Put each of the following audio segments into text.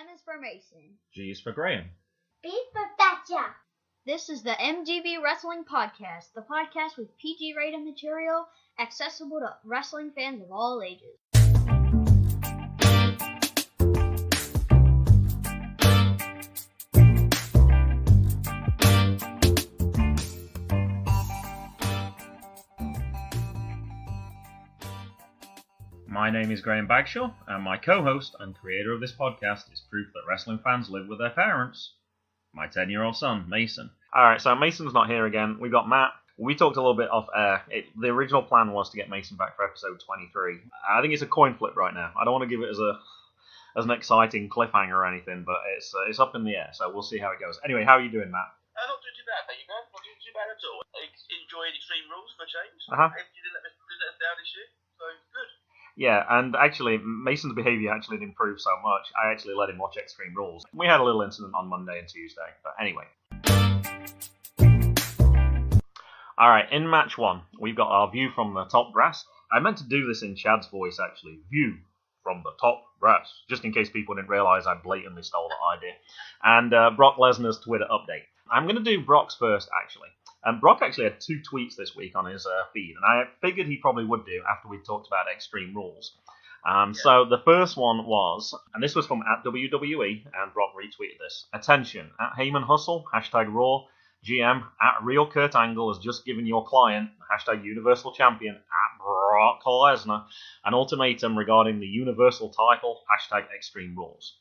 M is for Mason. G is for Graham. B for Betcha. This is the MGB Wrestling Podcast, the podcast with PG-rated material accessible to wrestling fans of all ages. My name is Graham Bagshaw, and my co-host and creator of this podcast is proof that wrestling fans live with their parents. My 10-year-old son, Mason. Alright, so Mason's not here again. We got Matt. We talked a little bit off air. The original plan was to get Mason back for episode 23. I think it's a coin flip right now. I don't want to give it as an exciting cliffhanger or anything, but it's up in the air, so we'll see how it goes. Anyway, how are you doing, Matt? Not doing too bad, thank you, guys. Not doing too bad at all. I enjoyed Extreme Rules for a change. You didn't let us down this year, so good. Yeah, and actually, Mason's behaviour actually improved so much, I actually let him watch Extreme Rules. We had a little incident on Monday and Tuesday, but anyway. Alright, in match 1, we've got our view from the top brass. I meant to do this in Chad's voice, actually. View from the top brass, just in case people didn't realise I blatantly stole that idea. And Brock Lesnar's Twitter update. I'm going to do Brock's first, actually. Brock actually had 2 tweets this week on his feed, and I figured he probably would do after we talked about Extreme Rules. So the first one was, and this was from @WWE, and Brock retweeted this. Attention, @Heyman Hustle, #Raw, GM, @Real Kurt Angle has just given your client, #Universal Champion, @Brock Lesnar, an ultimatum regarding the Universal title, #Extreme Rules.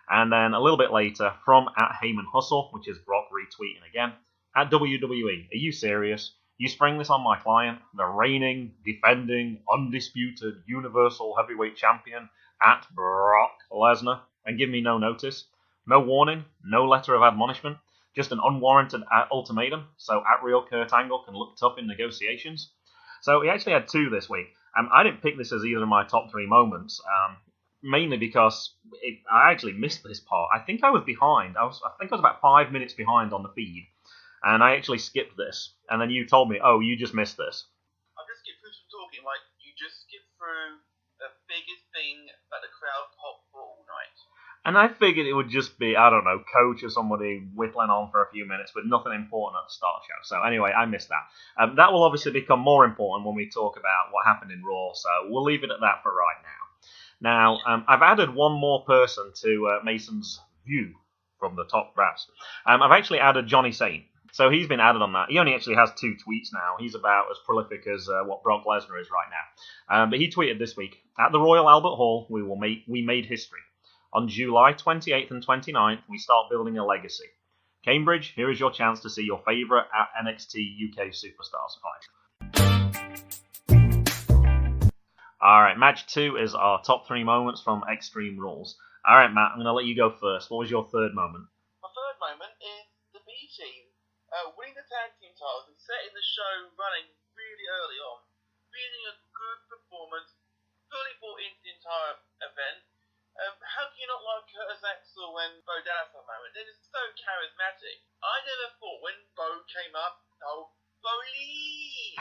And then a little bit later, from @Heyman Hustle, which is Brock retweeting again, at WWE, are you serious? You spring this on my client, the reigning, defending, undisputed Universal Heavyweight Champion, @Brock Lesnar, and give me no notice, no warning, no letter of admonishment, just an unwarranted ultimatum, so @Real Kurt Angle can look tough in negotiations. So he actually had 2 this week. I didn't pick this as either of my top 3 moments, mainly because I actually missed this part. I think I was behind. I think I was about 5 minutes behind on the feed. And I actually skipped this, and then you told me, oh, you just missed this. I've just skipped through some talking, like, you just skipped through the biggest thing that the crowd popped for all night. And I figured it would just be, I don't know, Coach or somebody whittling on for a few minutes with nothing important at the start show. So anyway, I missed that. That will obviously become more important when we talk about what happened in Raw, so we'll leave it at that for right now. Now, I've added one more person to Mason's view from the top brass. I've actually added Johnny Saint. So he's been added on that. He only actually has 2 tweets now. He's about as prolific as what Brock Lesnar is right now. But he tweeted this week, at the Royal Albert Hall, we made history. On July 28th and 29th, we start building a legacy. Cambridge, here is your chance to see your favourite NXT UK superstars fight. Alright, match 2 is our top 3 moments from Extreme Rules. Alright, Matt, I'm going to let you go first. What was your third moment? My third moment is the B team. Winning the tag team titles and setting the show running really early on. Really a good performance. Fully bought into the entire event. How can you not like Curtis Axel and Bo Dallas at the moment? They're just so charismatic. I never thought when Bo came up, oh, Bo Lee!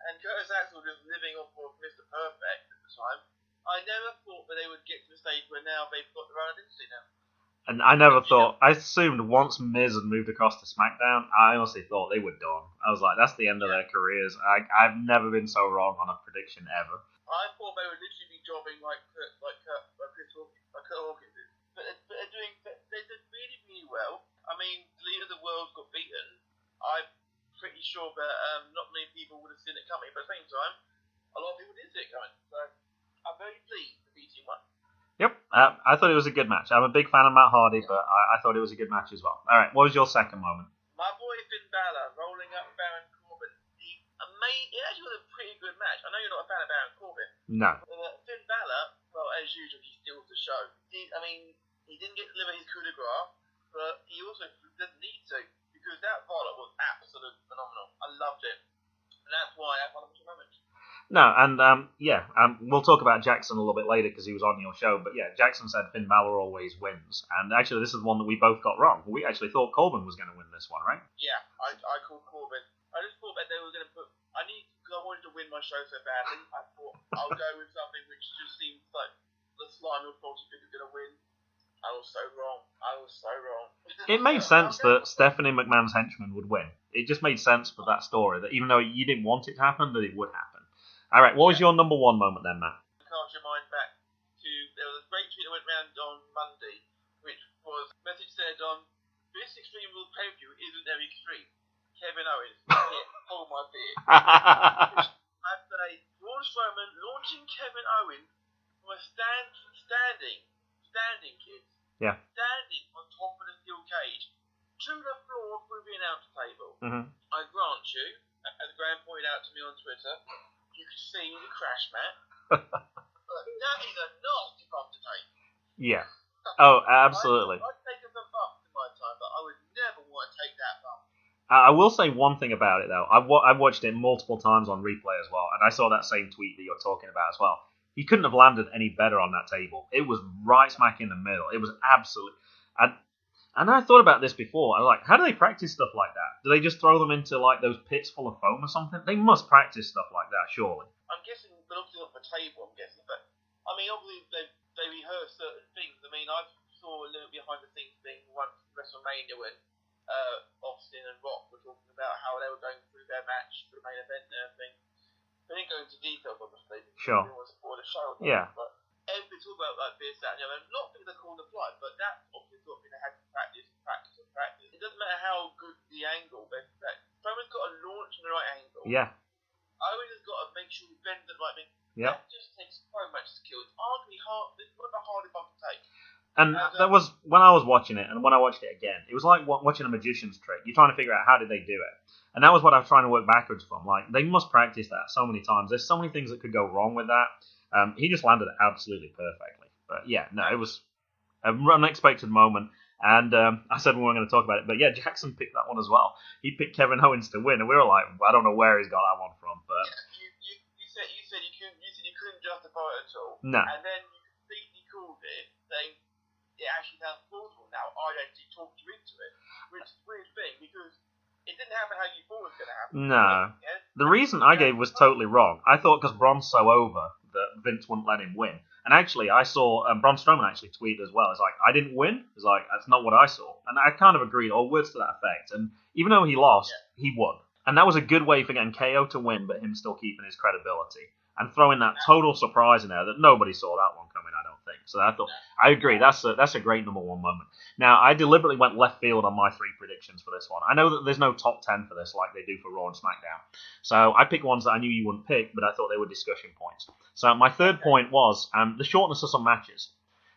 And Curtis Axel just living off of Mr. Perfect at the time. I never thought that they would get to the stage where now they've got their own identity now. And I never thought, I assumed once Miz had moved across to Smackdown, I honestly thought they were done. I was like, that's the end of their careers. I've never been so wrong on a prediction ever. I thought they would literally be jobbing like Kurt Hawkins did. But they did really, really well. I mean, the leader of the world got beaten. I'm pretty sure that not many people would have seen it coming, but at the same time, a lot of people did see it coming. So I'm very pleased the B team won. Yep, I thought it was a good match. I'm a big fan of Matt Hardy, but I thought it was a good match as well. Alright, what was your second moment? My boy Finn Balor rolling up Baron Corbin. It actually was a pretty good match. I know you're not a fan of Baron Corbin. No. Finn Balor, well, as usual, he steals the show. He didn't get to deliver his coup de grace, but he also doesn't need to, because that Balor was absolutely phenomenal. I loved it. And that's why I found him a moment. No, and we'll talk about Jackson a little bit later because he was on your show. But yeah, Jackson said Finn Balor always wins, and actually this is one that we both got wrong. We actually thought Corbin was going to win this one, right? Yeah, I called Corbin. I just thought that they were going to put. Because I wanted to win my show so badly. I thought I'll go with something which just seems like the slimy authority figure going to win. I was so wrong. It made sense that Stephanie McMahon's henchman would win. It just made sense for that story, that even though you didn't want it to happen, that it would happen. All right, what was your number one moment then, Matt? Cast your mind back to, there was a great tweet that went around on Monday, which was, message said on, this Extreme Rules pay-per-view isn't very extreme. Kevin Owens, hold my beer. I'd say, Braun Strowman launching Kevin Owens from a standing, kids. Yeah. Standing on top of the steel cage to the floor through the announce table. Mm-hmm. I grant you, as Graham pointed out to me on Twitter, you could see the crash mat. But that is a nasty bump to take. Yeah. Oh, absolutely. I've taken some bumps in my time, but I would never want to take that bump. I will say one thing about it, though. I've watched it multiple times on replay as well, and I saw that same tweet that you're talking about as well. He couldn't have landed any better on that table. It was right smack in the middle. It was absolute. And I thought about this before. I was like, how do they practice stuff like that? Do they just throw them into like those pits full of foam or something? They must practice stuff like that, surely. I'm guessing, but obviously not the table, I'm guessing. But, I mean, obviously they rehearse certain things. I mean, I saw a little behind the scenes thing once WrestleMania when Austin and Rock were talking about how they were going through their match for the main event and everything. They didn't go into details, obviously, because Sure. everyone was for the show. Yeah. But everything talk about like this, that, and the other. Not things that call the fly, but that's obviously sort of thing they had to practice. It doesn't matter how good the angle, but Strowman's got to launch in the right angle. Yeah. Owen has got to make sure he bends at the right thing. Yeah. That just takes so much skill. It's arguably hard. It's one of the hardest bumps to take. And that was when I was watching it, and when I watched it again, it was like watching a magician's trick. You're trying to figure out how did they do it. And that was what I was trying to work backwards from. Like, they must practice that so many times. There's so many things that could go wrong with that. He just landed it absolutely perfectly. But yeah, no, it was an unexpected moment. And I said we weren't going to talk about it, but yeah, Jackson picked that one as well. He picked Kevin Owens to win, and we were like, I don't know where he's got that one from, but Yeah, you said you couldn't justify it at all. No. And then you completely called it, saying it actually sounds plausible now. I'd actually talked you into it, which is a weird thing because it didn't happen how you thought it was going to happen. no. Yeah? The reason I gave was totally wrong. I thought because Braun's so over that Vince wouldn't let him win. And actually, I saw Braun Strowman actually tweet as well. It's like, I didn't win. It's like, that's not what I saw. And I kind of agreed, or words to that effect. And even though he lost, he won. And that was a good way for getting KO to win, but him still keeping his credibility. And throwing that total surprise in there that nobody saw that one coming, I don't think. So I thought, I agree, that's a great number one moment. Now, I deliberately went left field on my three predictions for this one. I know that there's no top 10 for this like they do for Raw and Smackdown. So I picked ones that I knew you wouldn't pick, but I thought they were discussion points. So my third point was the shortness of some matches.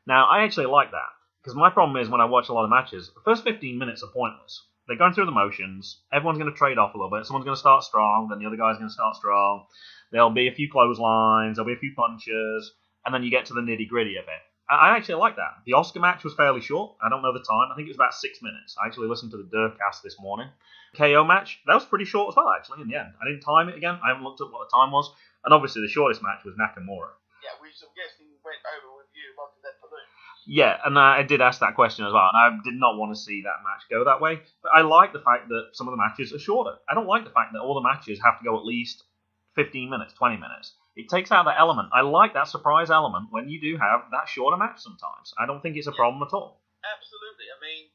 Now, I actually like that, because my problem is when I watch a lot of matches, the first 15 minutes are pointless. They're going through the motions, everyone's going to trade off a little bit, someone's going to start strong, then the other guy's going to start strong, there'll be a few clotheslines, there'll be a few punches, and then you get to the nitty-gritty of it. I actually like that. The Oscar match was fairly short. I don't know the time. I think it was about 6 minutes. I actually listened to the Durcast this morning. KO match, that was pretty short as well, actually, in the end. I didn't time it again. I haven't looked at what the time was. And obviously the shortest match was Nakamura. Yeah, which I'm guessing went over with you like that balloon. Yeah, and I did ask that question as well, and I did not want to see that match go that way. But I like the fact that some of the matches are shorter. I don't like the fact that all the matches have to go at least 15 minutes, 20 minutes. It takes out that element. I like that surprise element when you do have that shorter match sometimes. I don't think it's a problem at all. Absolutely. I mean,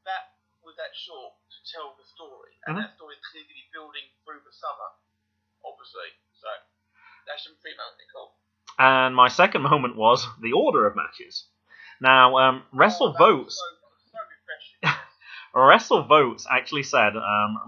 that was that short to tell the story, and that story is clearly building through the summer, obviously. So that's some pretty cool. And my second moment was the order of matches. Now, WrestleVotes. So refreshing. WrestleVotes actually said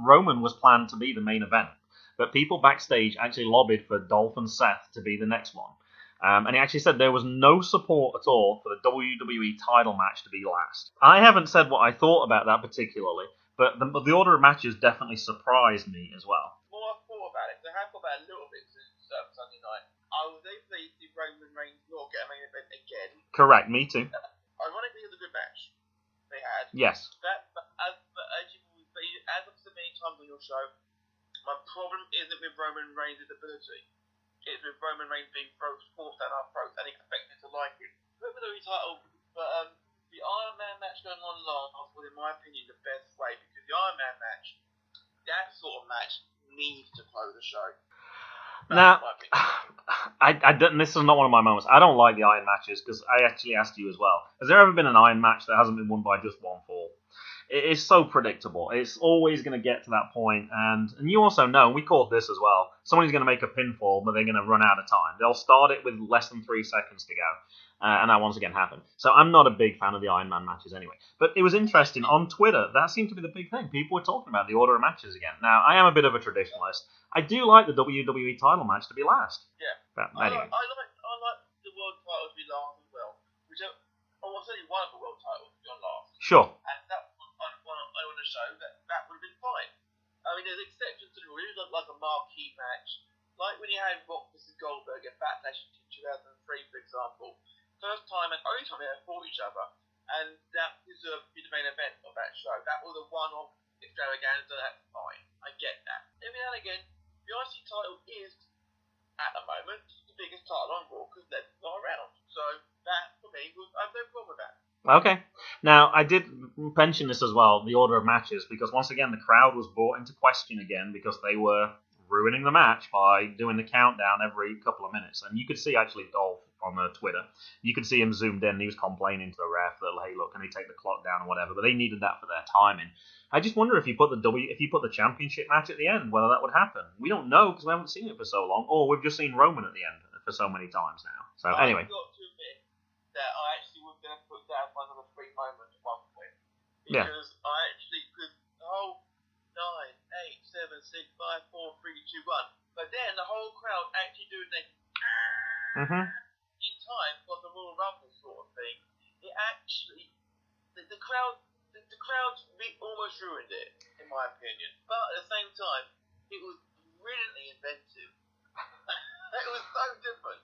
Roman was planned to be the main event, but people backstage actually lobbied for Dolph and Seth to be the next one. And he actually said there was no support at all for the WWE title match to be last. I haven't said what I thought about that particularly, but the order of matches definitely surprised me as well. More I thought about it, I have thought about it a little bit since Sunday night. I was able to see Roman Reigns not get a main event again. Correct, me too. Ironically, it was a good match they had. Yes. As I've said many times on your show, my problem isn't with Roman Reigns' ability. It's with Roman Reigns being forced down our throats and expected to like it. With the title, but the Iron Man match going on last was, in my opinion, the best way, because the Iron Man match, that sort of match, needs to close the show. Now, This is not one of my moments. I don't like the Iron matches because I actually asked you as well. Has there ever been an Iron match that hasn't been won by just one fall? It is so predictable. It's always going to get to that point, and you also know, we called this as well, somebody's going to make a pinfall, but they're going to run out of time. They'll start it with less than 3 seconds to go, and that once again happened. So I'm not a big fan of the Iron Man matches anyway. But it was interesting, on Twitter, that seemed to be the big thing. People were talking about the order of matches again. Now, I am a bit of a traditionalist. I do like the WWE title match to be last. Yeah. But I anyway. like the world title to be last as well. Which was only one of the world titles to be on last. Sure. And that I want to show that would have been fine. I mean, there's exceptions to the rule. It was like a marquee match. Like when you had Rock vs. Goldberg at Backlash in 2003, for example. First time and only time they had fought each other. And that deserved to be the main event of that show. That was a one-off extravaganza. That's fine. I get that. Every now and again, the IC title is, at the moment, the biggest title on Raw because Lesnar's not around. So that, for me, I have no problem with that. Okay. Now, I did mention this as well, the order of matches, because once again, the crowd was brought into question again because they were ruining the match by doing the countdown every couple of minutes. And you could see, actually, Dolph on Twitter, you could see him zoomed in, and he was complaining to the ref that, hey, look, can they take the clock down or whatever, but they needed that for their timing. I just wonder if you put the championship match at the end, whether that would happen. We don't know because we haven't seen it for so long, or we've just seen Roman at the end for so many times now. So anyway. I've got to admit that I actually was going to put that one of the 3 moments at one point. Yeah. Because because the whole 9, 8, 7, 6, 5, 4, 3, 2, 1. But then the whole crowd actually doing the in time for the Royal Rumble sort of thing. It actually, the crowd almost ruined it, in my opinion. But at the same time, it was brilliantly inventive. It was so different.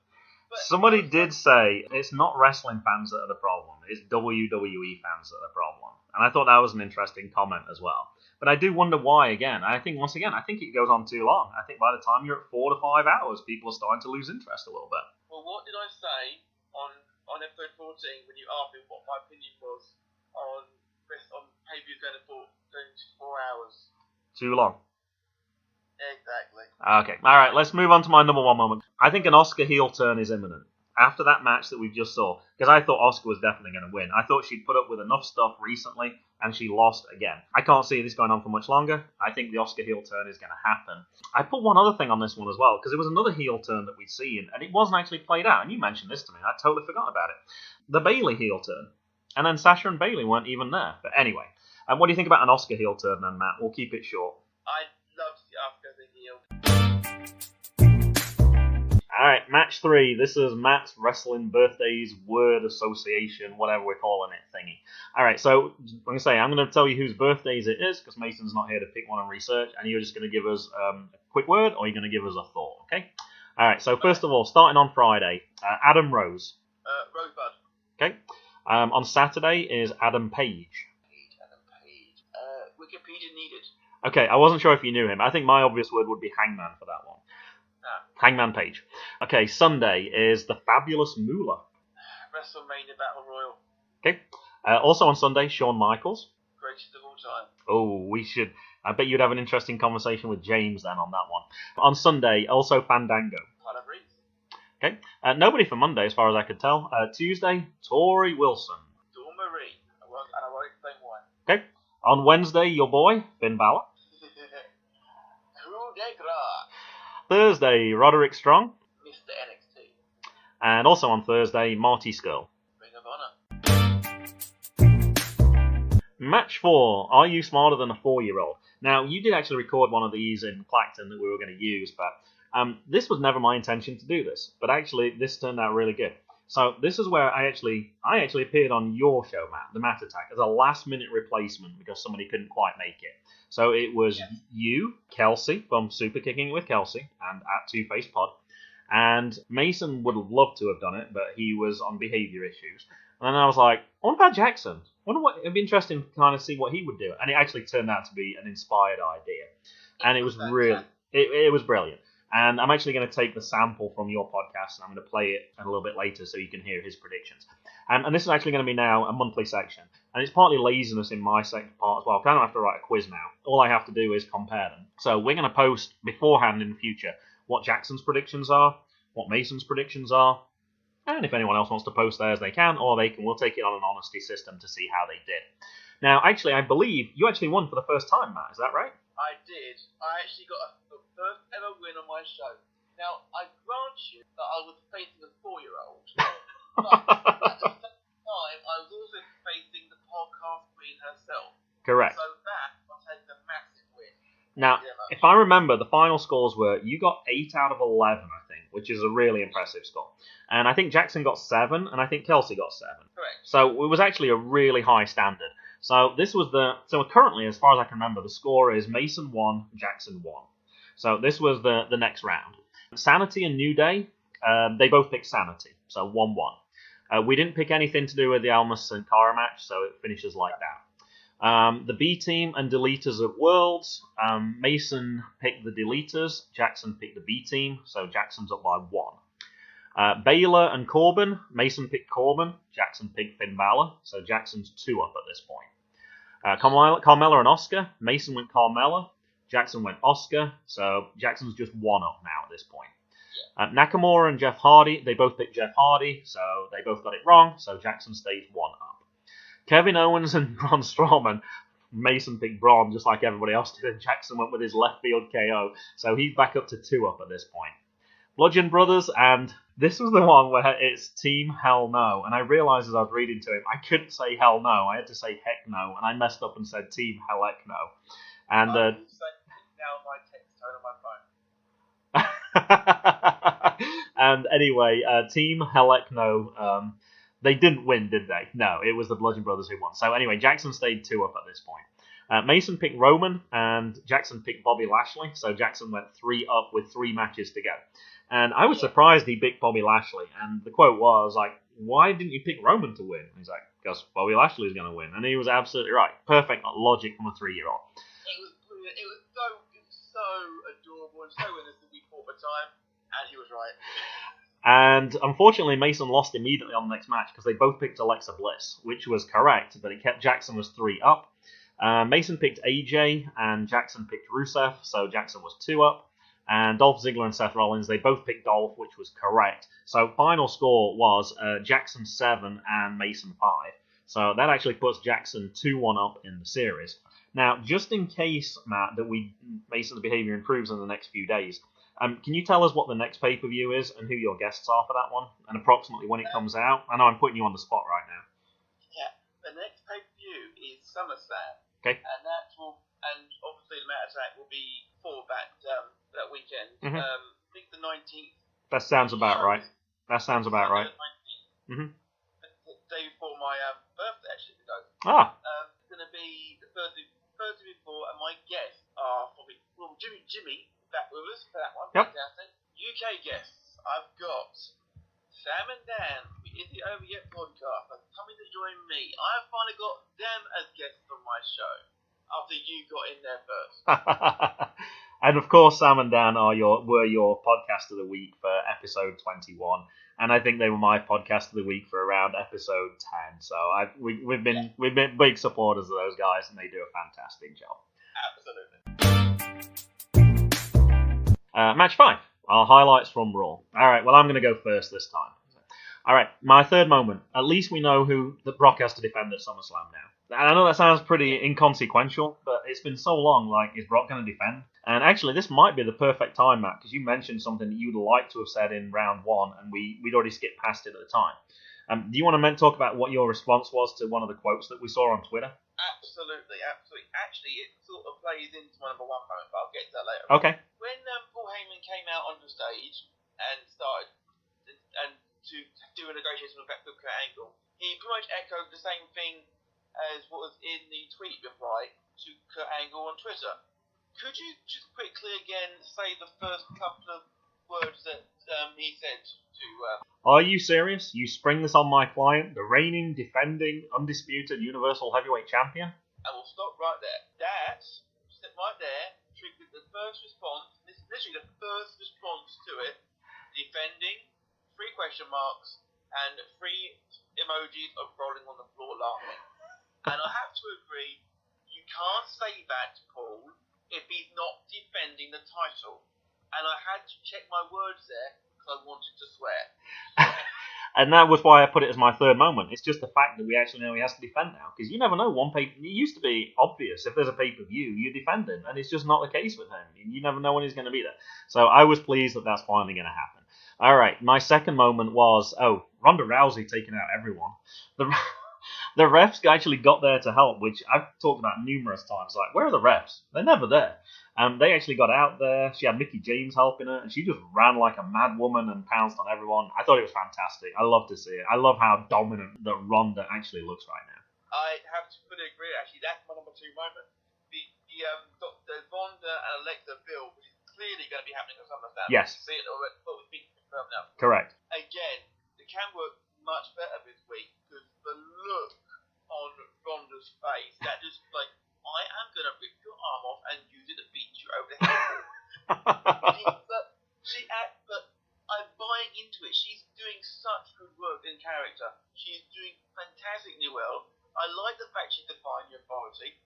But somebody did say it's not wrestling fans that are the problem, it's WWE fans that are the problem. And I thought that was an interesting comment as well. But I do wonder why again. I think it goes on too long. I think by the time you're at 4 to 5 hours, people are starting to lose interest a little bit. Well, what did I say on episode 14 when you asked me what my opinion was on pay-per-view going to 4 hours? Too long. Exactly. Okay, alright, let's move on to my number 1 moment. I think an Asuka heel turn is imminent. After that match that we just saw, because I thought Asuka was definitely going to win. I thought she'd put up with enough stuff recently, and she lost again. I can't see this going on for much longer. I think the Asuka heel turn is going to happen. I put one other thing on this one as well, because it was another heel turn that we'd seen, and it wasn't actually played out, and you mentioned this to me, I totally forgot about it. The Bayley heel turn. And then Sasha and Bayley weren't even there. But anyway, what do you think about an Asuka heel turn then, Matt? We'll keep it short. I'd love to see Asuka as a heel. Alright, match 3. This is Matt's Wrestling Birthdays Word Association, whatever we're calling it, thingy. Alright, so I'm going to tell you whose birthdays it is, because Mason's not here to pick one and research, and you're just going to give us a quick word, or you're going to give us a thought, okay? Alright, so first of all, starting on Friday, Adam Rose. Rosebud. Okay. On Saturday is Adam Page. Wikipedia needed. Okay, I wasn't sure if you knew him. I think my obvious word would be Hangman for that one. Hangman Page. Okay, Sunday is the Fabulous Moolah. WrestleMania Battle Royal. Okay. Also on Sunday, Shawn Michaels. Greatest of all time. Oh, we should. I bet you'd have an interesting conversation with James then on that one. On Sunday, also Fandango. Tyler Breeze. Okay. Nobody for Monday, as far as I could tell. Tuesday, Tori Wilson. Dawn Marie. And I won't explain why. Okay. On Wednesday, your boy, Finn Balor. Coup de grace. Thursday, Roderick Strong. Mr. NXT. And also on Thursday, Marty Scurll. Ring of Honor. Match 4, Are You Smarter Than a 4-Year-Old? Now, you did actually record one of these in Clacton that we were going to use, but this was never my intention to do this. But actually, this turned out really good. So this is where I actually appeared on your show, Matt, the Matt Attack, as a last-minute replacement because somebody couldn't quite make it. So it was you, Kelsey from Super Kicking It with Kelsey, and at Two Face Pod, and Mason would have loved to have done it, but he was on behaviour issues. And then I was like, what about Jackson? It'd be interesting to kind of see what he would do. And it actually turned out to be an inspired idea, and it was really, it was brilliant. And I'm actually going to take the sample from your podcast and I'm going to play it a little bit later so you can hear his predictions. And this is actually going to be now a monthly section. And it's partly laziness in my second part as well. I don't have to write a quiz now. All I have to do is compare them. So we're going to post beforehand in the future what Jackson's predictions are, what Mason's predictions are. And if anyone else wants to post theirs, they can, or we'll take it on an honesty system to see how they did. Now, actually, I believe you actually won for the first time, Matt. Is that right? I did. I actually got the first ever win on my show. Now, I grant you that I was facing a 4-year-old, but at the same time, I was also facing the podcast queen herself. Correct. So that was a massive win. Now, if I remember, the final scores were you got 8 out of 11, I think, which is a really impressive score. And I think Jackson got 7, and I think Kelsey got 7. Correct. So it was actually a really high standard. So this was so currently, as far as I can remember, the score is Mason 1, Jackson 1. So this was the next round. Sanity and New Day, they both picked Sanity, so 1-1. We didn't pick anything to do with the Almas and Cara match, so it finishes like that. The B Team and Deleters of Worlds, Mason picked the Deleters, Jackson picked the B Team, so Jackson's up by 1. Baylor and Corbin, Mason picked Corbin, Jackson picked Finn Balor, so Jackson's 2 up at this point. Carmella and Oscar, Mason went Carmella, Jackson went Oscar, so Jackson's just 1 up now at this point. Nakamura and Jeff Hardy, they both picked Jeff Hardy, so they both got it wrong, so Jackson stays 1 up. Kevin Owens and Braun Strowman, Mason picked Braun just like everybody else did, and Jackson went with his left field KO, so he's back up to 2 up at this point. Bludgeon Brothers, and this was the one where it's Team Hell No, and I realised as I was reading to him, I couldn't say Hell No, I had to say Heck No, and I messed up and said Team Hell Heck No. And now my text tone on my phone. And anyway, Team Hell Heck No, they didn't win, did they? No, it was the Bludgeon Brothers who won. So anyway, Jackson stayed 2 up at this point. Mason picked Roman, and Jackson picked Bobby Lashley, so Jackson went 3 up with 3 matches to go. And I was surprised he picked Bobby Lashley, and the quote was like, why didn't you pick Roman to win? And he's like, because Bobby Lashley's going to win. And he was absolutely right. Perfect logic from a 3-year-old. It was brilliant. It was so adorable and so innocent before the time, and he was right. And unfortunately, Mason lost immediately on the next match because they both picked Alexa Bliss, which was correct, but it kept Jackson was 3 up. Mason picked AJ, and Jackson picked Rusev, so Jackson was 2 up. And Dolph Ziggler and Seth Rollins, they both picked Dolph, which was correct. So final score was Jackson 7 and Mason 5. So that actually puts Jackson 2-1 up in the series. Now, just in case, Matt, that Mason's behaviour improves in the next few days, can you tell us what the next pay-per-view is and who your guests are for that one? And approximately when it comes out? I know I'm putting you on the spot right now. Yeah, the next pay-per-view is SummerSlam. Okay. And obviously the Matt Attack will be for that weekend. Mm-hmm. I think the 19th. That sounds about right. That sounds about right. 19th. Mm-hmm. The day before my birthday, actually, to go. It's going to be the Thursday before, and my guests are probably Jimmy back with us for that one. Yep. Fantastic. UK guests, I've got Sam and Dan from the Is It Over Yet podcast are coming to join me. I've finally got them as guests on my show after you got in there first. And of course, Sam and Dan were your podcast of the week for episode 21, and I think they were my podcast of the week for around episode 10. So we've been big supporters of those guys, and they do a fantastic job. Absolutely. Match 5, our highlights from Raw. All right, well, I'm going to go first this time. All right, my third moment. At least we know who the Brock has to defend at SummerSlam now. And I know that sounds pretty inconsequential, but it's been so long, is Brock going to defend? And actually, this might be the perfect time, Matt, because you mentioned something that you'd like to have said in round 1, and we'd already skipped past it at the time. Do you want to talk about what your response was to one of the quotes that we saw on Twitter? Absolutely. Actually, it sort of plays into my number 1 moment, but I'll get to that later. Okay. When Paul Heyman came out onto stage and started to do a negotiation with Kurt Angle, he pretty much echoed the same thing as what was in the tweet reply to Kurt Angle on Twitter. Could you just quickly again say the first couple of words that he said to... Are you serious? You spring this on my client, the reigning, defending, undisputed Universal Heavyweight Champion? And we'll stop right there. That, right there, triggered the first response. This is literally the first response to it. Defending, 3 question marks, and 3 emojis of rolling on the floor laughing. And I have to agree, you can't say that, Paul, if he's not defending the title. And I had to check my words there, because because I wanted to swear. And that was why I put it as my third moment. It's just the fact that we actually know he has to defend now. Because you never know, it used to be obvious, if there's a pay-per-view, you defend him. And it's just not the case with him. You never know when he's going to be there. So I was pleased that that's finally going to happen. All right, my second moment was, Ronda Rousey taking out everyone. The refs actually got there to help, which I've talked about numerous times. Like, where are the refs? They're never there. They actually got out there. She had Mickie James helping her, and she just ran like a mad woman and pounced on everyone. I thought it was fantastic. I love to see it. I love how dominant that Ronda actually looks right now. I have to fully agree, actually. That's my number 2 moment. The Ronda and Alexa build, which is clearly going to be happening at SummerSlam. Yes. See it already, but we've been confirmed now. Correct. Again, the can work much better this week because the look on Ronda's face, that just like, I am going to rip your arm off and use it to beat you over the head. But I'm buying into it. She's doing such good work in character. She's doing fantastically well. I like the fact she's defying the authority.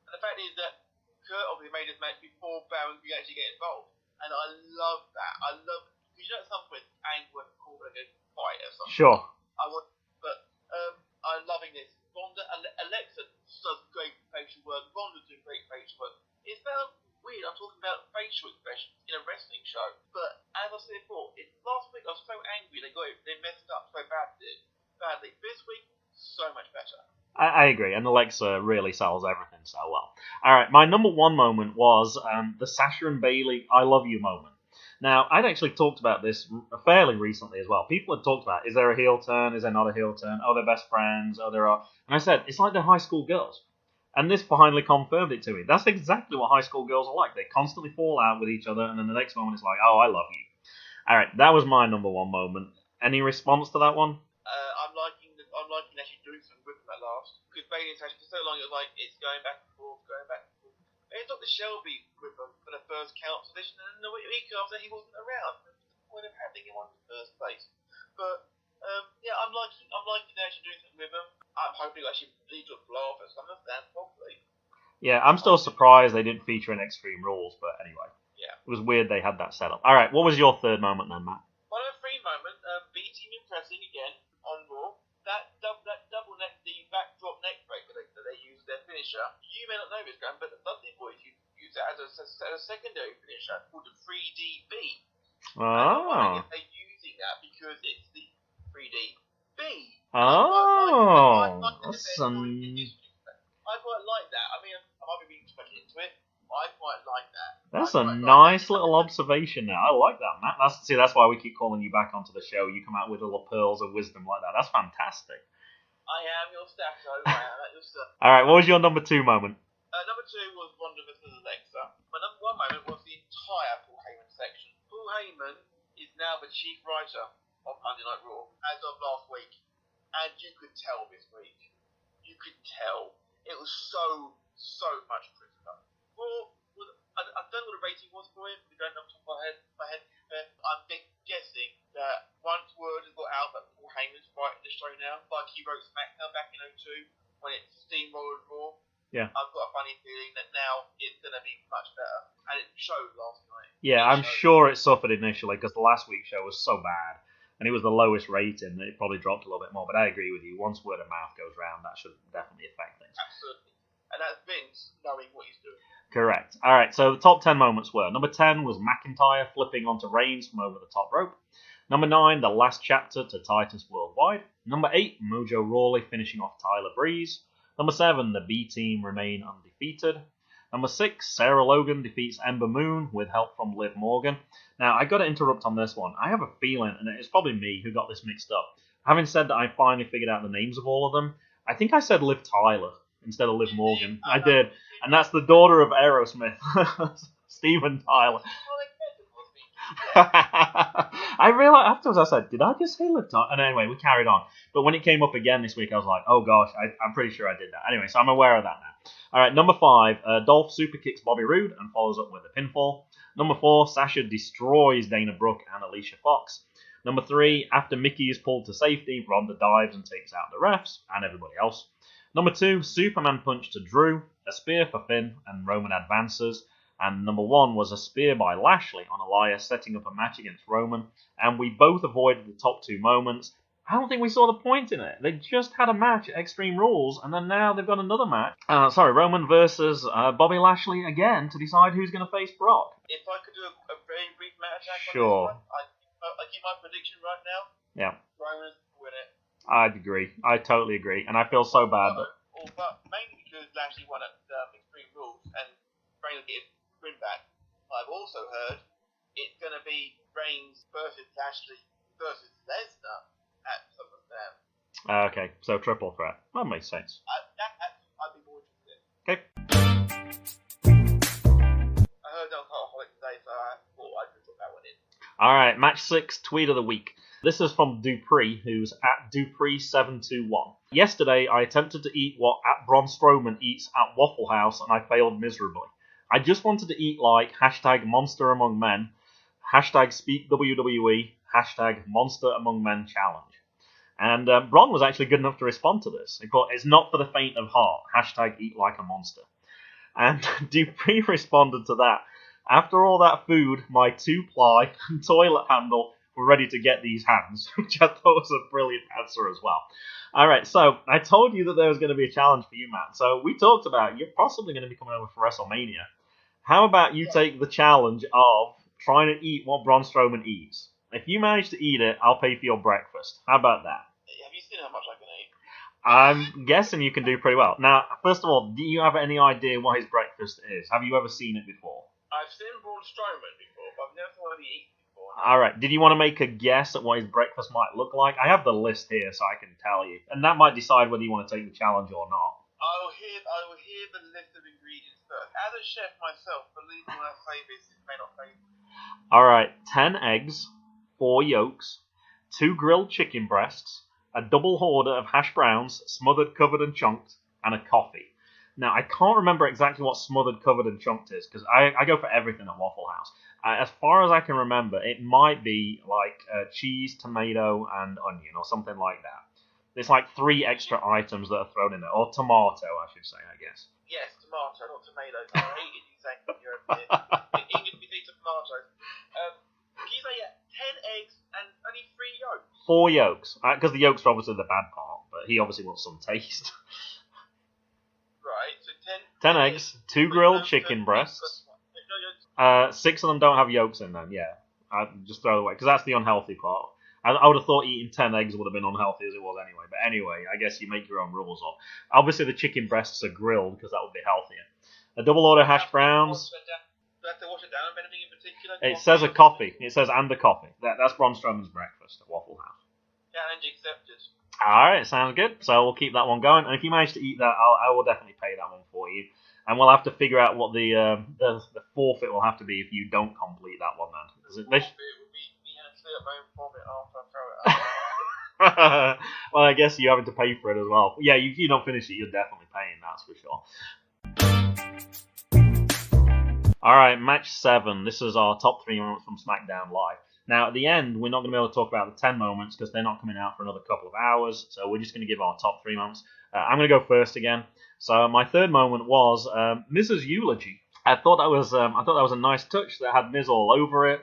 And the fact is that Kurt obviously made this match before Baron could actually get involved. And I love that. Because you know at some point, Angle and Corbin are going to fight or something. Sure. I'm loving this. Alexa does great facial work. Ronda's doing great facial work. It felt weird. I'm talking about facial expressions in a wrestling show. But as I said before, last week I was so angry they messed up so badly. This week, so much better. I agree, and Alexa really sells everything so well. All right, my number 1 moment was the Sasha and Bayley I love you moment. Now, I'd actually talked about this fairly recently as well. People had talked about, is there a heel turn? Is there not a heel turn? Oh, they're best friends. Oh, there are. And I said, it's like they're high school girls. And this finally confirmed it to me. That's exactly what high school girls are like. They constantly fall out with each other, and then the next moment it's like, oh, I love you. All right, that was my number 1 moment. Any response to that one? I'm liking actually doing some with them at last. Because Bayley and Sasha, for so long, it was like, it's going back and forth. They took the Shelby with them for the first count position, and the week after he wasn't around. What's the point of having him on in the first place? But I'm liking actually doing something with them. I'm hoping actually lead to a blow off at SummerSlam, probably. Yeah, I'm still surprised they didn't feature in Extreme Rules, but anyway. Yeah. It was weird they had that set up. All right, what was your third moment then, Matt? My number 3 moment, B-Team impressing again on Raw. That double neck, the backdrop neck breaker that they use their finisher. You may not know this, Graham, but the Dudley Boys use it as a secondary finisher called the 3DB. Oh. I'm wondering if they're using that because it's the 3DB. Oh. I quite like that. I mean, I might be reading too much into it. I quite like that. That's a nice little observation now. I like that, Matt. That's why we keep calling you back onto the show. You come out with little pearls of wisdom like that. That's fantastic. I am your stacko. I am at your stuff. All right, what was your number 2 moment? Number 2 was Ronda vs. Alexa. My number 1 moment was the entire Paul Heyman section. Paul Heyman is now the chief writer of Monday Night Raw as of last week. And you could tell this week. You could tell. It was so much crisper. I don't know what the rating was for him. We don't know off the top of my head. I'm guessing that once word has got out that Paul Heyman's writing the show now, like he wrote Smackdown back in 2002 when it steamrolled Raw. Yeah. I've got a funny feeling that now it's going to be much better. And it showed last night. Yeah, I'm sure it suffered initially because the last week's show was so bad. And it was the lowest rating. It probably dropped a little bit more. But I agree with you. Once word of mouth goes round, that should definitely affect things. Absolutely. And that's Vince knowing what he's doing. Correct. All right, so the top 10 moments were, number 10 was McIntyre flipping onto Reigns from over the top rope. Number 9, the last chapter to Titus Worldwide. Number 8, Mojo Rawley finishing off Tyler Breeze. Number 7, the B-Team remain undefeated. Number 6, Sarah Logan defeats Ember Moon with help from Liv Morgan. Now, I got to interrupt on this one. I have a feeling, and it's probably me who got this mixed up. Having said that I finally figured out the names of all of them, I think I said Liv Tyler instead of Liv Morgan. I did. And that's the daughter of Aerosmith, Steven Tyler. I realized afterwards, I said, did I just say Liv Tyler? And anyway, we carried on. But when it came up again this week, I was like, oh gosh, I'm pretty sure I did that. Anyway, so I'm aware of that now. All right, number 5, Dolph super kicks Bobby Roode and follows up with a pinfall. Number 4, Sasha destroys Dana Brooke and Alicia Fox. Number 3, after Mickey is pulled to safety, Ronda dives and takes out the refs and everybody else. Number 2, Superman punch to Drew, a spear for Finn, and Roman advances. And number 1 was a spear by Lashley on Elias, setting up a match against Roman. And we both avoided the top 2 moments. I don't think we saw the point in it. They just had a match at Extreme Rules, and then now they've got another match. Roman versus Bobby Lashley again to decide who's going to face Brock. If I could do a very brief match attack Sure. on this one, I give my prediction right now. Yeah. Roman's win it. I'd agree. I totally agree. And I feel so bad that... But mainly because Lashley won at Extreme Rules, and Reigns will get his win back. I've also heard it's going to be Reigns versus Lashley versus Lesnar at SummerSlam. Okay, so triple threat. That makes sense. I'd be more interested. Okay. I heard that was Alcoholic today, so I thought I could put that one in. Alright, match 6, tweet of the week. This is from Dupree, who's at Dupree721. Yesterday, I attempted to eat what Braun Strowman eats at Waffle House, and I failed miserably. I just wanted to eat like #Monster Among Men, #Speak WWE, #Monster Among Men Challenge. And Braun was actually good enough to respond to this. He put, "It's not for the faint of heart, #Eat Like a Monster." And Dupree responded to that. "After all that food, my 2-ply and toilet handle were ready to get these hands," which I thought was a brilliant answer as well. Alright, so I told you that there was going to be a challenge for you, Matt. So we talked about you're possibly going to be coming over for WrestleMania. How about you take the challenge of trying to eat what Braun Strowman eats? If you manage to eat it, I'll pay for your breakfast. How about that? Have you seen how much I can eat? I'm guessing you can do pretty well. Now, first of all, do you have any idea what his breakfast is? Have you ever seen it before? I've seen Braun Strowman before, but I've never seen what he eats before. Alright, did you want to make a guess at what his breakfast might look like? I have the list here so I can tell you. And that might decide whether you want to take the challenge or not. I will hear the list of ingredients first. As a chef myself, believe me when I say this, it may not say this. Alright, 10 eggs, 4 yolks, 2 grilled chicken breasts, a double order of hash browns, smothered, covered and chunked, and a coffee. Now, I can't remember exactly what smothered, covered and chunked is, because I go for everything at Waffle House. As far as I can remember, it might be like cheese, tomato, and onion, or something like that. There's like 3 extra items that are thrown in there, or tomato, I should say, I guess. Yes, tomato, not tomato. I hate it, you say you're a English needs tomatoes. Can you say 10 eggs and only 3 yolks? 4 yolks, because the yolks are obviously the bad part, but he obviously wants some taste. Right, so 10 eggs, 2 grilled chicken breasts. 6 of them don't have yolks in them, yeah. Just throw it away, because that's the unhealthy part. I would have thought eating 10 eggs would have been unhealthy as it was anyway. But anyway, I guess you make your own rules of. Obviously, the chicken breasts are grilled, because that would be healthier. A double order hash browns. Do I have to wash it down with anything in particular? It says a coffee. It says and a coffee. That's Braun Strowman's breakfast at Waffle House. Challenge accepted. Alright, sounds good. So we'll keep that one going. And if you manage to eat that, I will definitely pay that one for you. And we'll have to figure out what the forfeit will have to be if you don't complete that one, then. The forfeit will be me having to sit at home vomit after I throw it out. Well, I guess you're having to pay for it as well. Yeah, if you don't finish it, you're definitely paying, that's for sure. Alright, match 7. This is our top 3 moments from Smackdown Live. Now, at the end, we're not going to be able to talk about the 10 moments because they're not coming out for another couple of hours, so we're just going to give our top 3 moments. I'm going to go first again. So my third moment was Miz's eulogy. I thought that was a nice touch that had Miz all over it.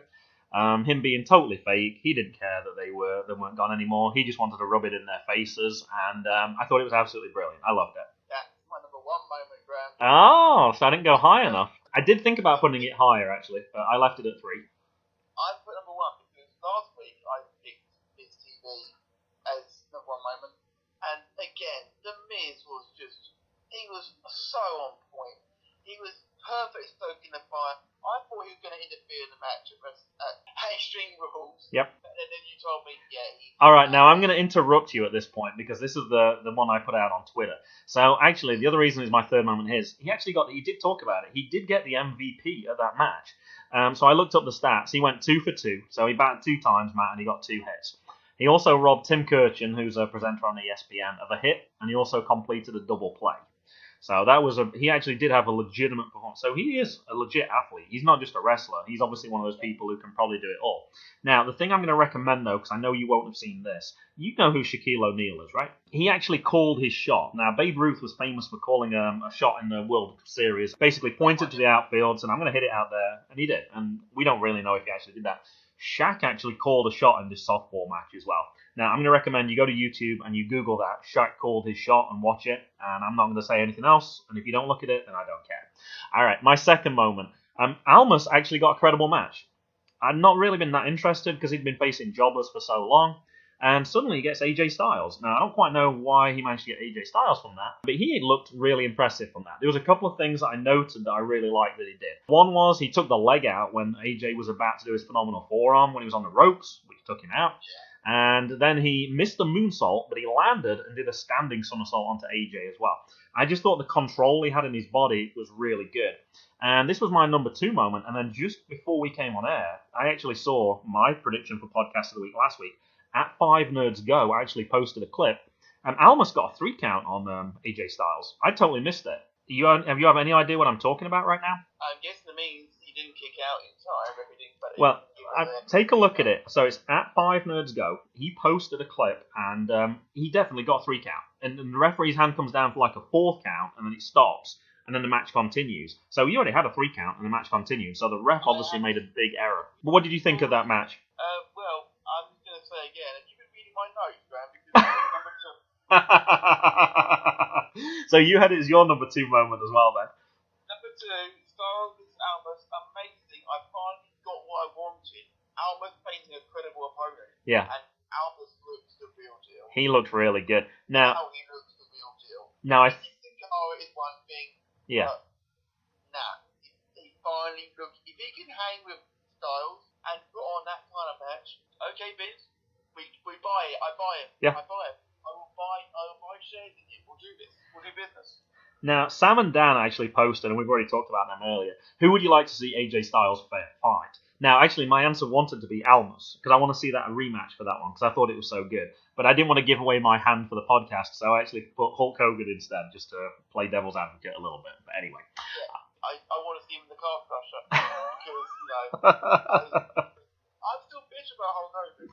Him being totally fake, he didn't care that they weren't gone anymore. He just wanted to rub it in their faces, and I thought it was absolutely brilliant. I loved it. That's my number 1 moment, Graham. Oh, so I didn't go high enough. I did think about putting it higher actually, but I left it at 3. I put number 1 because last week I picked Miz TV as number 1 moment, and again, the Miz was he was so on point. He was perfect stoking the fire. I thought he was going to interfere in the match at Extreme Rules. Yep. And then you told me, Alright, now I'm going to interrupt you at this point because this is the one I put out on Twitter. So actually, the other reason is my third moment is he did talk about it. He did get the MVP at that match. So I looked up the stats. He went 2 for 2. So he batted 2 times, Matt, and he got 2 hits. He also robbed Tim Kirchen, who's a presenter on ESPN, of a hit, and he also completed a double play. So he actually did have a legitimate performance. So he is a legit athlete. He's not just a wrestler. He's obviously one of those people who can probably do it all. Now, the thing I'm going to recommend, though, because I know you won't have seen this, you know who Shaquille O'Neal is, right? He actually called his shot. Now, Babe Ruth was famous for calling a shot in the World Series, basically pointed to the outfield, and I'm going to hit it out there, and he did. And we don't really know if he actually did that. Shaq actually called a shot in this softball match as well. Now, I'm going to recommend you go to YouTube and you Google that, Shaq called his shot, and watch it. And I'm not going to say anything else. And if you don't look at it, then I don't care. All right, my second moment. Almas actually got a credible match. I'd not really been that interested because he'd been facing jobbers for so long. And suddenly he gets AJ Styles. Now, I don't quite know why he managed to get AJ Styles from that, but he looked really impressive from that. There was a couple of things that I noted that I really liked that he did. One was he took the leg out when AJ was about to do his phenomenal forearm when he was on the ropes, which took him out. And then he missed the moonsault, but he landed and did a standing somersault onto AJ as well. I just thought the control he had in his body was really good. And this was my number 2 moment. And then just before we came on air, I actually saw my prediction for Podcast of the Week last week. At 5 Nerds Go, I actually posted a clip, and Almas got a 3 count on AJ Styles. I totally missed it. Have you any idea what I'm talking about right now? I'm guessing it means he didn't kick out in time. If he didn't, well, take a look at it. So it's at 5 Nerds Go. He posted a clip, and he definitely got 3 count. And the referee's hand comes down for like a 4th count, and then it stops, and then the match continues. So he already had a 3 count, and the match continued. So the ref obviously made a big error. But what did you think of that match? Well, I'm just going to say again, and you've been reading my notes, Graham, because I'm number 2. So you had it as your number 2 moment as well, then? Number 2, Styles vs. Almas, amazing. I finally got what I wanted. Almas facing a credible opponent. Yeah. And Almas looks the real deal. He looked really good. Now, he looks the real deal. Now, is one thing. Yeah. But, he finally looks. If he can hang with Styles and put on that kind of match, okay, Vince, we buy it. I buy it. Yeah. I buy it. I will buy shares in it. We'll do this. We'll do business. Now, Sam and Dan actually posted, and we've already talked about them earlier, who would you like to see AJ Styles fight? Now, actually, my answer wanted to be Almas, because I want to see that a rematch for that one, because I thought it was so good. But I didn't want to give away my hand for the podcast, so I actually put Hulk Hogan instead, just to play devil's advocate a little bit. But anyway. Yeah, I want to see him in the car crusher, because, I'm still bitch about Hulk Hogan.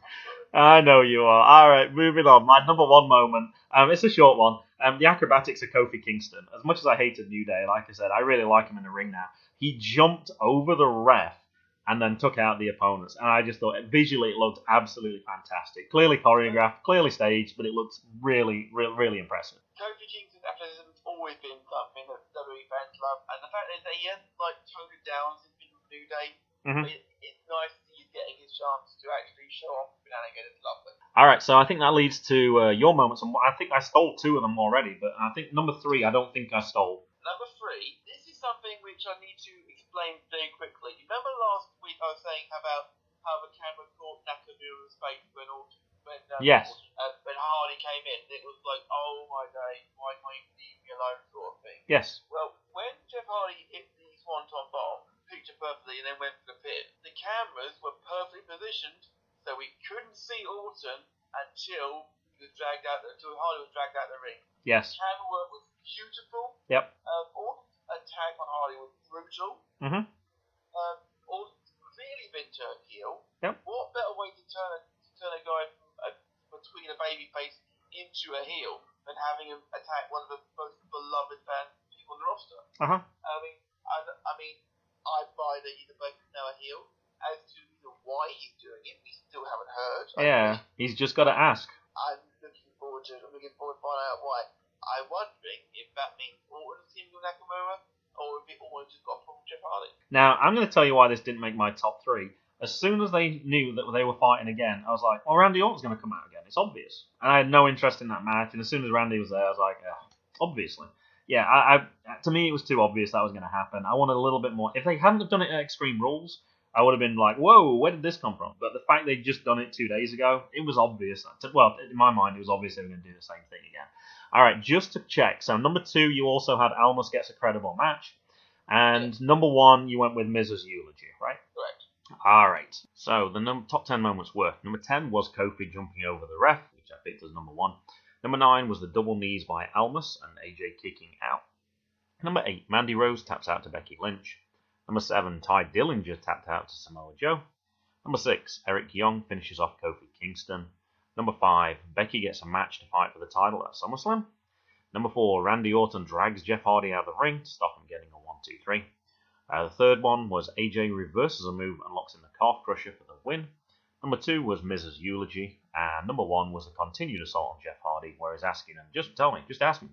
I know you are. All right, moving on. My number 1 moment. It's a short one. The acrobatics of Kofi Kingston. As much as I hated New Day, like I said, I really like him in the ring now. He jumped over the ref and then took out the opponents. And I just thought, visually, it looked absolutely fantastic. Clearly choreographed, clearly staged, but it looked really, really impressive. Kofi Kingston's athleticism has always been something that WWE fans love. And the fact is that he hasn't, toned it down since being New Day. Mm-hmm. It's nice that he's getting his chance to actually show off shenanigans. It's lovely. All right, so I think that leads to your moments. And I think I stole 2 of them already, but I think number 3, I don't think I stole. Number 3, this is something which I need to explain very quickly. You remember last week I was saying about how the camera caught Nakamura's face when Yes. When Hardy came in? It was like, oh my day, why can't you leave me alone, sort of thing. Yes. Well, when Jeff Hardy hit the Swanton bomb, picture perfectly, and then went for the pit, the cameras were perfectly positioned, so we couldn't see Orton until Hardy was dragged out of the ring. Yes. The camera work was beautiful. Yep. Orton's attack on Hardy was brutal. Mm-hmm. Orton's clearly been turned heel. Yep. What better way to turn a guy between a babyface into a heel than having him attack one of the most beloved people on the roster? Uh-huh. I mean, I buy that he's now a heel. As to why he's doing it, we still haven't heard. He's just got to ask. I'm looking forward to finding out why. I'm wondering if that means Orton's teaming with Nakamura, or if it almost just got from Jeff Hardy. Now, I'm going to tell you why this didn't make my top 3. As soon as they knew that they were fighting again, I was like, well, Randy Orton's going to come out again. It's obvious. And I had no interest in that match, and as soon as Randy was there, I was like, obviously. Yeah, to me, it was too obvious that was going to happen. I wanted a little bit more. If they hadn't have done it at Extreme Rules, I would have been like, whoa, where did this come from? But the fact they'd just done it 2 days ago, it was obvious. Well, in my mind, it was obvious they were going to do the same thing again. All right, just to check. So number 2, you also had Almas gets a credible match. And number 1, you went with Miz's eulogy, right? Correct. All right. So the top 10 moments were, number 10 was Kofi jumping over the ref, which I picked as number 1. Number 9 was the double knees by Almas and AJ kicking out. Number 8, Mandy Rose taps out to Becky Lynch. Number 7, Ty Dillinger tapped out to Samoa Joe. Number 6, Eric Young finishes off Kofi Kingston. Number 5, Becky gets a match to fight for the title at SummerSlam. Number 4, Randy Orton drags Jeff Hardy out of the ring to stop him getting a 1-2-3. The third one was AJ reverses a move and locks in the calf crusher for the win. Number 2 was Miz's eulogy. And number 1 was the continued assault on Jeff Hardy, where he's asking him, just tell me, just ask me,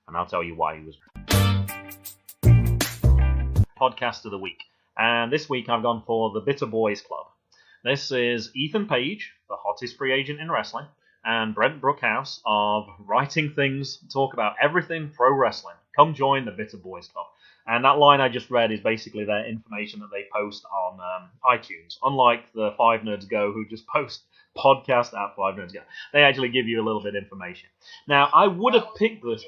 and I'll tell you why he was. Podcast of the week. And this week I've gone for the Bitter Boys Club. This is Ethan Page, the hottest free agent in wrestling, and Brent Brookhouse of Writing Things, talk about everything pro wrestling. Come join the Bitter Boys Club. And that line I just read is basically their information that they post on iTunes. Unlike the 5 Nerds Go, who just post podcast at 5 Nerds Go. They actually give you a little bit of information. Now, I would have picked this.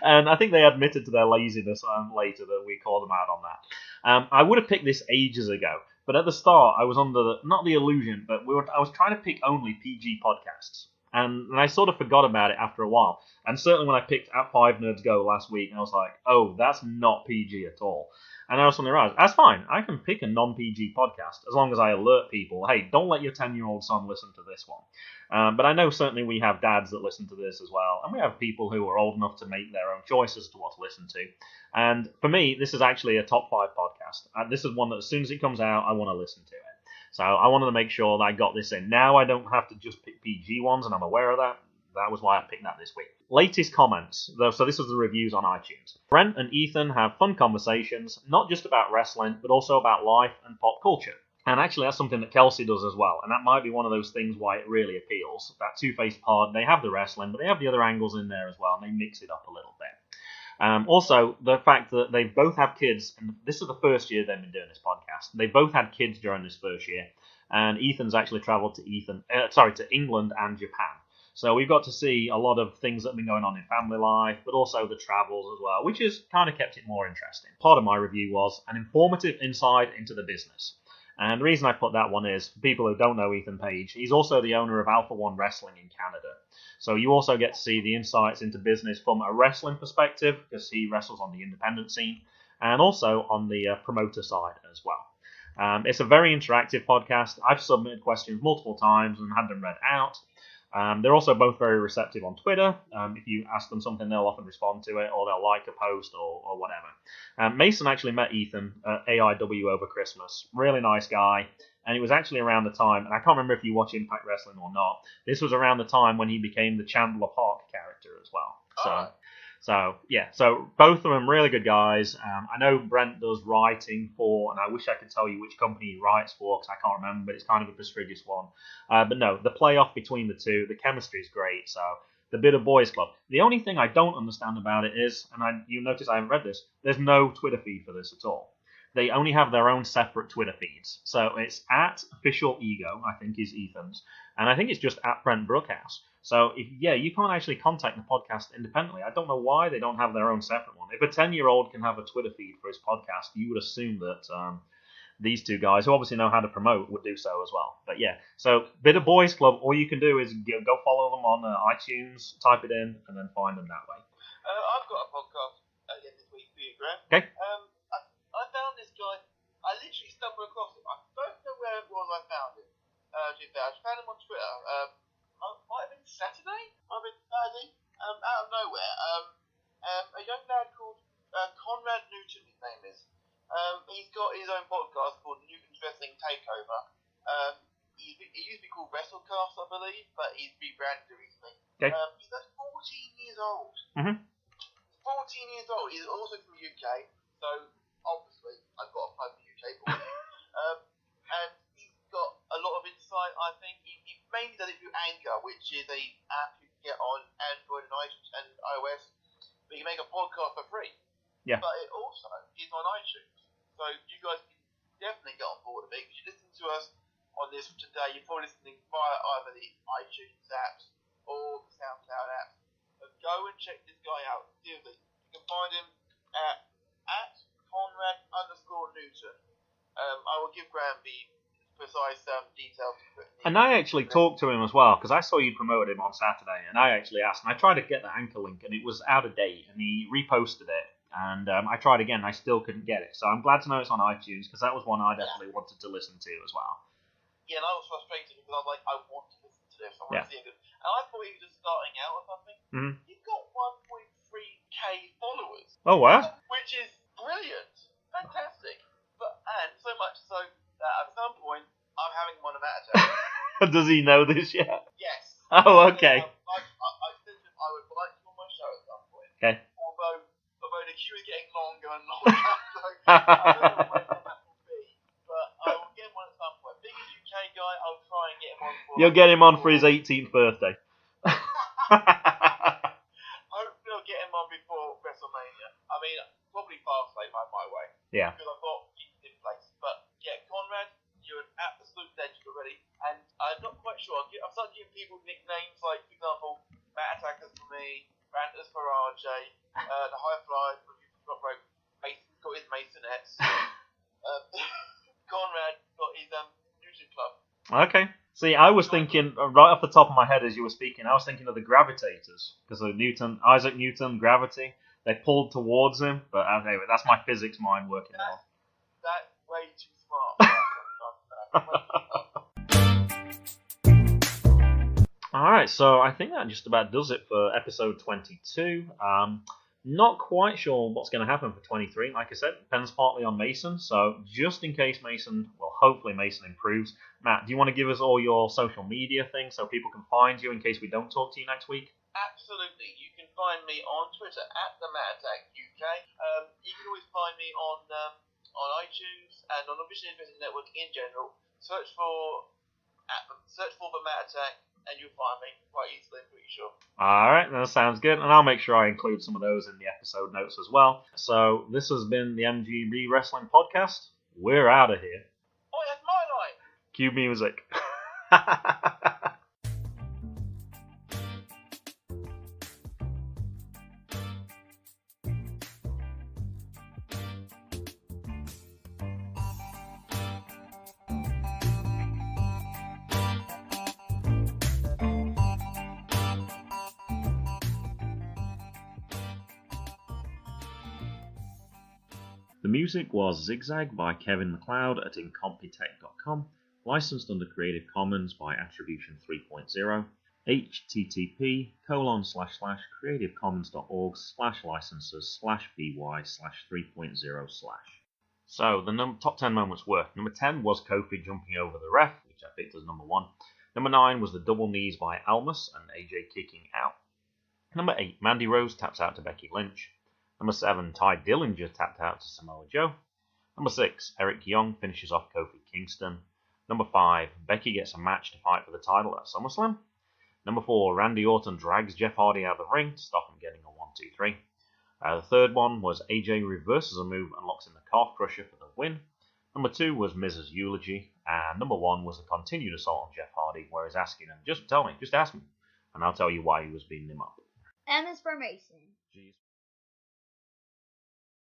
And I think they admitted to their laziness later that we called them out on that. I would have picked this ages ago. But at the start, I was under not the illusion, but I was trying to pick only PG podcasts. And I sort of forgot about it after a while. And certainly when I picked at 5 Nerds Go last week, I was like, oh, that's not PG at all. And I was suddenly realized, that's fine. I can pick a non-PG podcast as long as I alert people, hey, don't let your 10-year-old son listen to this one. But I know certainly we have dads that listen to this as well. And we have people who are old enough to make their own choices as to what to listen to. And for me, this is actually a top 5 podcast. This is one that as soon as it comes out, I want to listen to it. So I wanted to make sure that I got this in. Now I don't have to just pick PG ones, and I'm aware of that. That was why I picked that this week. Latest comments. So this was the reviews on iTunes. Brent and Ethan have fun conversations, not just about wrestling, but also about life and pop culture. And actually, that's something that Kelsey does as well. And that might be one of those things why it really appeals. That two-faced pod, they have the wrestling, but they have the other angles in there as well, and they mix it up a little bit. Also, the fact that they both have kids, and this is the first year they've been doing this podcast. They both had kids during this first year, and Ethan's actually travelled to England and Japan. So we've got to see a lot of things that have been going on in family life, but also the travels as well, which has kind of kept it more interesting. Part of my review was an informative insight into the business. And the reason I put that one is, for people who don't know Ethan Page, he's also the owner of Alpha One Wrestling in Canada. So you also get to see the insights into business from a wrestling perspective, because he wrestles on the independent scene, and also on the promoter side as well. It's a very interactive podcast. I've submitted questions multiple times and had them read out. They're also both very receptive on Twitter. If you ask them something, they'll often respond to it, or they'll like a post or whatever. Mason actually met Ethan at AIW over Christmas. Really nice guy. And it was actually around the time, and I can't remember if you watch Impact Wrestling or not, this was around the time when he became the Chandler Park character as well. So both of them really good guys. I know Brent does writing for, and I wish I could tell you which company he writes for, because I can't remember, but it's kind of a prestigious one. But no, the playoff between the two, the chemistry is great. So the Bitter Boys Club. The only thing I don't understand about it is, and you notice I haven't read this, there's no Twitter feed for this at all. They only have their own separate Twitter feeds. So it's at Official Ego, I think is Ethan's, and I think it's just at Brent Brookhouse. So, you can't actually contact the podcast independently. I don't know why they don't have their own separate one. If a 10-year-old can have a Twitter feed for his podcast, you would assume that these two guys, who obviously know how to promote, would do so as well. But yeah, so Bitter Boys Club, all you can do is go follow them on iTunes, type it in, and then find them that way. I've got a podcast again this week for you, Graham. Okay. I found this guy. I literally stumbled across him. I don't know where it was I found him. I found him on Twitter. Might have been Saturday. Might have been Saturday. Out of nowhere. A young lad called Conrad Newton. His name is. He's got his own podcast called Newton's Wrestling Takeover. He used to be called WrestleCast, I believe, but he's rebranded recently. Okay. He's like 14 years old. Mm-hmm. 14 years old. He's also from the UK, so obviously I've got to plug the UK for him. And he's got a lot of insight, I think. He mainly does it through Anchor, which is a app you can get on Android and iOS, but you make a podcast for free. Yeah. But it also is on iTunes, so you guys can definitely get on board with it. If you listen to us on this today, you're probably listening via either the iTunes apps or the SoundCloud apps. But go and check this guy out. Seriously, you can find him at Conrad_Newton. I will give Graham the precise details to put in the... And I actually talked to him as well, because I saw you promoted him on Saturday, and I actually asked, and I tried to get the anchor link, and it was out of date, and he reposted it, and I tried again, and I still couldn't get it. So I'm glad to know it's on iTunes, because that was one I definitely wanted to listen to as well. Yeah, and I was frustrated because I was like, I want to listen to this, I want to see it. And I thought he was just starting out or something. Mm-hmm. He's got 1.3k followers. Oh, wow. Which is brilliant. Fantastic. And so much so that at some point, I'm having him on a Matt Attack. Does he know this yet? Yes. Oh, okay. I said to him I would like you on my show at some point. Okay. Although the queue is getting longer and longer, so I don't know when that will be. But I will get one at some point. Being a UK guy, I'll try and get him on for... You'll get him on for his 18th birthday. Hopefully I'll get him on before WrestleMania. I mean, probably Fastlane my way. Yeah. Because I've got pieces in place. But yeah, Conrad, you're an absolute legend already. And I'm not quite sure. I'm starting giving people nicknames like, for example, Matt Attackers for me, Ranters for RJ, the High Flyers for Top Rope, Mason's got his Masonettes. Conrad got his Newton Club. Okay. See, I was thinking, right off the top of my head as you were speaking, I was thinking of the Gravitators. Because of Isaac Newton, gravity. They pulled towards him, but anyway, that's my physics mind working out. That's way too smart. Alright, so I think that just about does it for episode 22. Not quite sure what's going to happen for 23. Like I said, depends partly on Mason. So just in case Mason, well, hopefully Mason improves. Matt, do you want to give us all your social media things so people can find you in case we don't talk to you next week? Absolutely. You can find me on Twitter at the Matt Attack UK. You can always find me on iTunes and on the Visionaries Wrestling Network in general. Search for the Matt Attack and you'll find me quite easily, I'm pretty sure. Alright, that sounds good. And I'll make sure I include some of those in the episode notes as well. So this has been the MGB Wrestling Podcast. We're out of here. Oh, that's my line! Cue music. The music was ZigZag by Kevin MacLeod at incompetech.com, licensed under Creative Commons by Attribution 3.0, http://creativecommons.org/licenses/by/3.0/. So, the top 10 moments were: number 10 was Kofi jumping over the ref, which I picked as number 1. Number 9 was the double knees by Almas and AJ kicking out. Number 8, Mandy Rose taps out to Becky Lynch. Number 7, Ty Dillinger tapped out to Samoa Joe. Number 6, Eric Young finishes off Kofi Kingston. Number 5, Becky gets a match to fight for the title at SummerSlam. Number 4, Randy Orton drags Jeff Hardy out of the ring to stop him getting a 1-2-3. The third one was AJ reverses a move and locks in the calf crusher for the win. Number 2 was Miz's eulogy. And number 1 was the continued assault on Jeff Hardy, where he's asking him, just tell me, just ask me, and I'll tell you why he was beating him up. M is for Mason.